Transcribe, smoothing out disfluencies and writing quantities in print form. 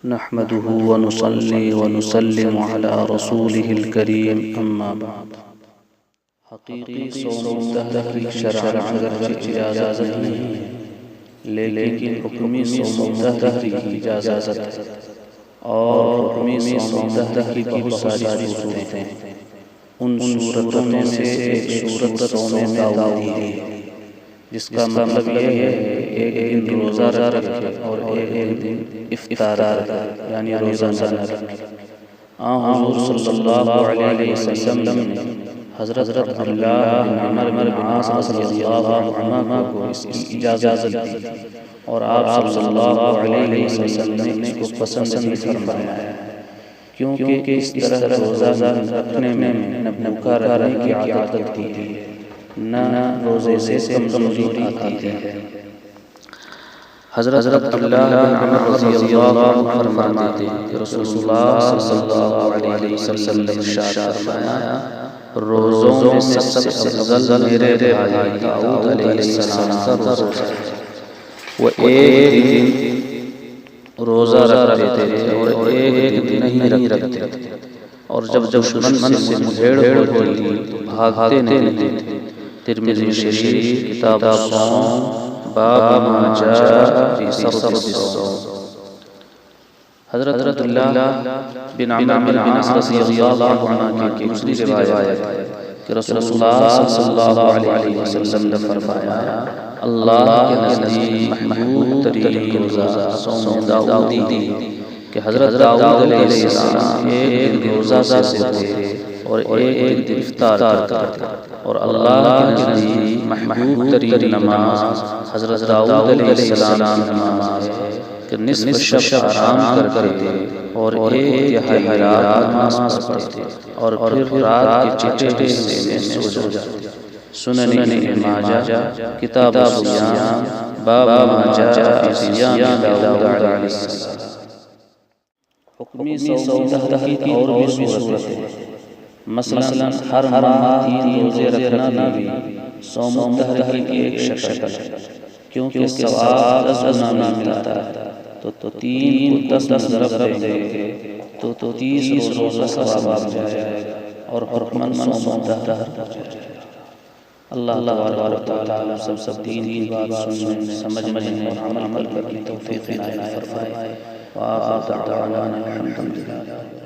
نحمده ونصلي ونسلم على رسوله الكريم اما بعد۔ حقیقی صوم الدہر کی شرعاً اگرچہ اجازت نہیں ہے، لیکن حکمی صوم الدہر کی اجازت ہے، اور حکمی صوم الدہر کی بہت ساری صورتیں ہیں۔ ان صورتوں میں سے ایک صورت صوم داؤدی ہے، جس کا مطلب یہ ہے کہ ایک دن روزہ رکھے اور ایک دن افطار کرے، یعنی روزہ نہ رکھے۔ حضور صلی اللہ علیہ وسلم نے حضرت عبداللہ بن عمر بن عاص رضی اللہ عنہ کو اس کی اجازت دی، اور آپ صلی اللہ علیہ وسلم نے اس کو پسند بھی فرمایا، کیونکہ اس طرح روزہ رکھنے میں نہ بھوکا رہنے کی عادت ہوتی ہے، نہ روزے سے کمزوری آتی ہے۔ حضرت عبداللہ بن عمر رضی اللہ عنہ فرماتے ہیں کہ رسول اللہ صلی اللہ علیہ وسلم نے ارشاد فرمایا، روزوں میں سب سے افضل میرے بھائی داؤد علیہ السلام کا روزہ ہے۔ وہ ایک دن روزہ رکھتے تھے اور ایک دن نہیں رکھتے تھے، اور جب دشمن سے مدھیڑ ہوتی تو بھاگتے نہیں تھے۔ ترمذی شریف کتاب الصوم باب ما جاء فی صرف الصوم۔ حضرت عبداللہ بن عمر بن عاص رضی اللہ عنہ کی دوسری روایت ہے کہ رسول اللہ صلی اللہ علیہ وسلم نے فرمایا، اللہ کے نزدیک محبوب ترین روزہ صوم داؤدی ہے، کہ حضرت داؤد علیہ السلام ایک دن روزہ سے تھے اور ایک دن افطار کرتے تھے، اور اللہ کے نزدیک محبوب ترین نماز حضرت داؤد علیہ السلام کی نماز ہے کہ نصف شب آرام کرتے اور ایک تہائی رات نماز پڑھتے اور پھر رات کے چھٹے حصے میں سو جاتے۔ سنن ابن ماجہ کتاب الصیام باب ما جاء فی صیام داؤد علیہ السلام۔ حکمی صوم الدہر کی اور بھی صورتیں ہیں، مثلا ہر ماہ 3 روزے رکھنا بھی صوم الدہر کی ایک شکل ہے، کیونکہ ثواب 10 گنا ملتا ہے، تو 3 کو 10 ضرب دیں گے تو 30 روزہ کا ثواب جائے گا، اور حکماً صوم الدہر ہو جائے گا۔ اللہ تبارک و تعالی سب دین کی بات سننے، سمجھنے اور عمل کرنے کی توفیق عنایت فرمائے۔ وآخر دعوانا الحمدللہ۔